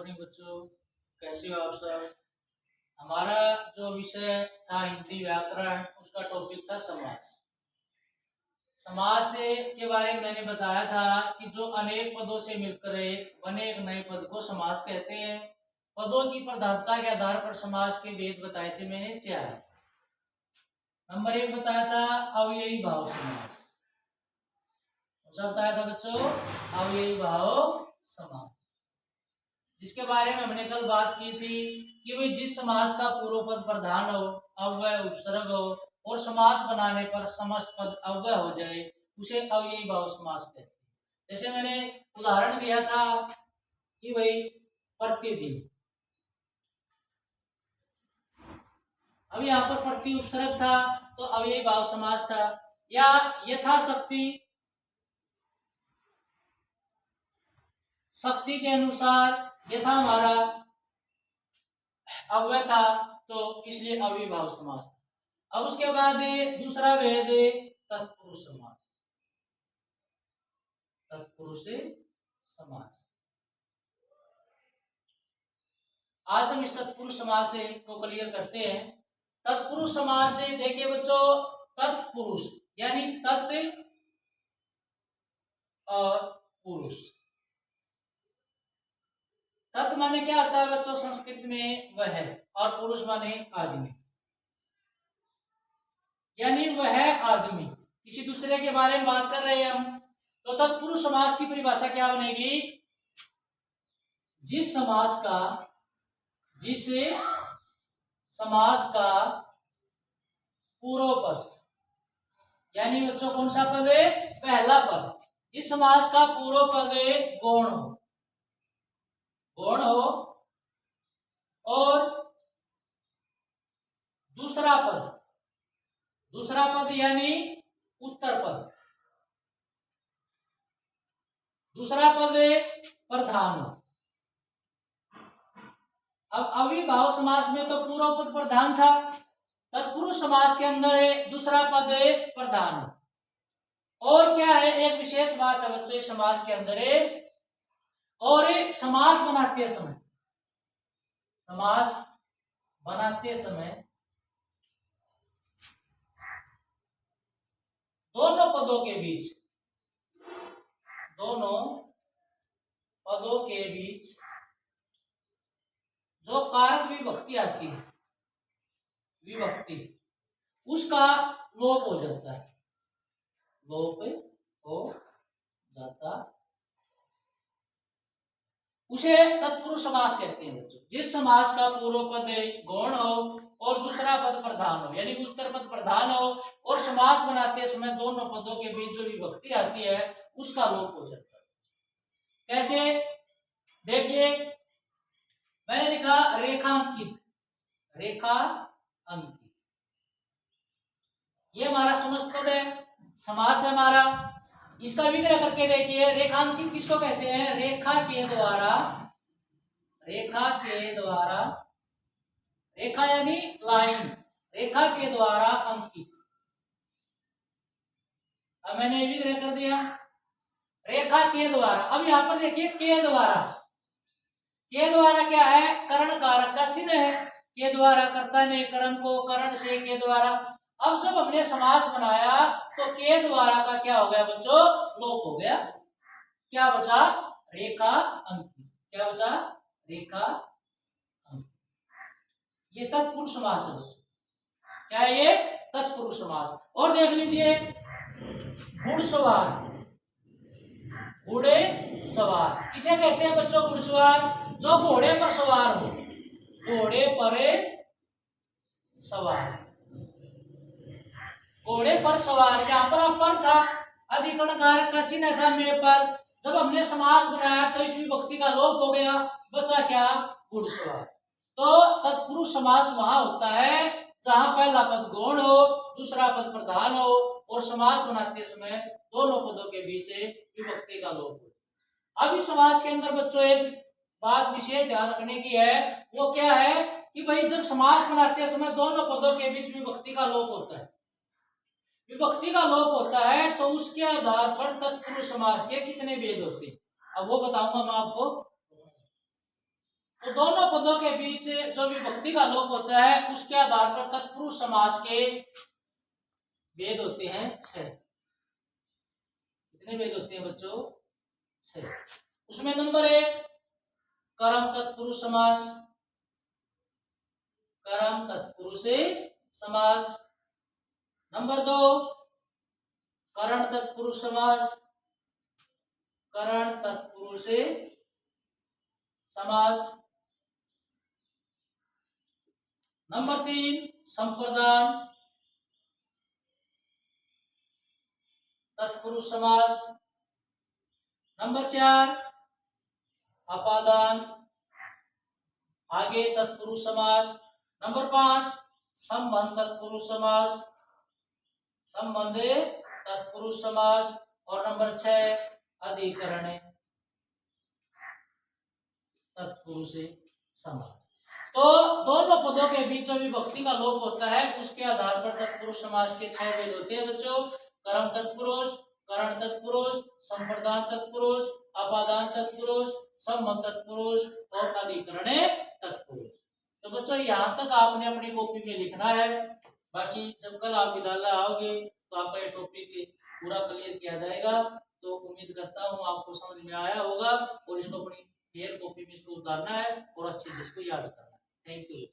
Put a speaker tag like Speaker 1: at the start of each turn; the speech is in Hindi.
Speaker 1: मॉर्निंग बच्चों, कैसे हो आप सब। हमारा जो विषय था हिंदी व्याकरण, उसका टॉपिक था समास। समास के बारे में मैंने बताया था कि जो अनेक पदों से मिलकर बने एक नए पद को समास कहते हैं। पदों की प्रधानता के आधार पर समास के भेद बताए थे मैंने 4। नंबर 1 बताया था अव्ययी भाव समास। बताया था बच्चों अव्ययी भाव समास, जिसके बारे में हमने कल बात की थी कि भाई जिस समास का पूर्व पद प्रधान हो, अव्यय उपसर्ग हो और समास बनाने पर समस्त पद अव्यय हो जाए, उसे अव्ययी भाव समास कहते हैं। जैसे मैंने उदाहरण दिया था कि भाई प्रतिदिन, अब यहाँ पर प्रति उपसर्ग था तो अव्ययी भाव समास था। या यथाशक्ति, शक्ति के अनुसार, यथा हमारा अव्यय था तो इसलिए अव्ययी भाव समास था। अब उसके बाद दूसरा भेद तत्पुरुष समास। तत्पुरुष समास, आज हम इस तत्पुरुष समास को क्लियर करते हैं। तत्पुरुष समास देखिए बच्चों, तत्पुरुष यानी तत् और पुरुष। तत् माने क्या होता है बच्चों संस्कृत में, वह है, और पुरुष माने आदमी, यानी वह आदमी। किसी दूसरे के बारे में बात कर रहे हैं हम, तो तत्पुरुष समास की परिभाषा क्या बनेगी? जिस समास का पूर्व पद, यानी बच्चों कौन सा पद है? पहला पद। जिस समास का पूर्व पद गौण हो और दूसरा पद यानी उत्तर पद, दूसरा पद प्रधान हो। अब अव्ययी भाव समास में तो पूर्व पद प्रधान था, तत्पुरुष समास के अंदर दूसरा पद प्रधान हो। और क्या है, एक विशेष बात है बच्चों इस समास के अंदर, और समास बनाते समय दोनों पदों के बीच जो कारक विभक्ति आती है, उसका लोप हो जाता है। उसे तत्पुरुष समास कहते हैं बच्चों। जिस समास का पूर्व पद गौण हो और दूसरा पद प्रधान हो, यानी उत्तर पद प्रधान हो और समास बनाते समय दोनों पदों के बीच जो विभक्ति आती है उसका लोप हो जाता है। कैसे? देखिए, मैंने लिखा रेखांकित, ये हमारा समस्त पद है, समास है हमारा। इसका विग्रह करके देखिए, रेखांकित किसको कहते हैं? रेखा के द्वारा, रेखा यानी लाइन, रेखा के द्वारा अंकित। अब मैंने विग्रह कर दिया रेखा के द्वारा। अब यहां पर देखिए के द्वारा क्या है? करण कारक का चिन्ह है। के द्वारा करता नहीं कर्म को, करण से के द्वारा। अब जब हमने समास बनाया तो के द्वारा का क्या हो गया बच्चों? लोप हो गया। क्या बचा? रेखा अंकित। क्या बचा? रेखा अंकित। ये तत्पुरुष समास है बच्चों। क्या है ये? तत्पुरुष समास। और देख लीजिए घुड़सवार, किसे कहते हैं बच्चों? घुड़सवार, जो घोड़े पर सवार हो, घोड़े पर सवार। यहाँ पर पर था, अधिकरण कारक का चिन्ह था में पर। जब हमने समास बनाया तो इस विभक्ति का लोप हो गया, बचा क्या? घुड़सवार। तो तत्पुरुष समास वहां होता है जहां पहला पद गौण हो, दूसरा पद प्रधान हो और समास बनाते समय दोनों पदों के बीच विभक्ति का लोप हो। अब इस समास के अंदर बच्चों एक बात विशेष ध्यान रखने की है, वो क्या है कि भाई जब समास बनाते समय दोनों पदों के बीच विभक्ति का लोप होता है, तो उसके आधार पर तत्पुरुष समास के कितने भेद होते हैं, अब वो बताऊंगा मैं आपको। तो दोनों पदों के बीच जो विभक्ति का लोप होता है उसके आधार पर तत्पुरुष समास के भेद होते हैं 6। कितने भेद होते हैं बच्चों? 6। उसमें नंबर 1 कर्म तत्पुरुष समास, कर्म तत्पुरुष समास। नंबर 2 करण तत्पुरुष समास, करण तत्पुरुष समास। नंबर 3 संप्रदान तत्पुरुष समास। नंबर 4 अपादान आगे तत्पुरुष समास। नंबर 5 संबंध तत्पुरुष समास, संबंध तत्पुरुष समास। और नंबर 6 अधिकरण तत्पुरुष समास। तो दोनों पदों के बीच जो विभक्ति का लोप होता है उसके आधार पर तत्पुरुष समास के 6 भेद होते हैं बच्चों। कर्म तत्पुरुष, करण तत्पुरुष, संप्रदान तत्पुरुष, अपादान तत्पुरुष, संबंध तत्पुरुष और अधिकरण तत्पुरुष। तो बच्चों यहाँ तक आपने अपनी कॉपी में लिखना है। बाकी जब कल आप विद्यालय आओगे तो आपका ये टॉपिक पूरा क्लियर किया जाएगा। तो उम्मीद करता हूँ आपको समझ में आया होगा और इसको अपनी क्लियर कॉपी में इसको उतारना है और अच्छे से इसको याद करना है। Thank you.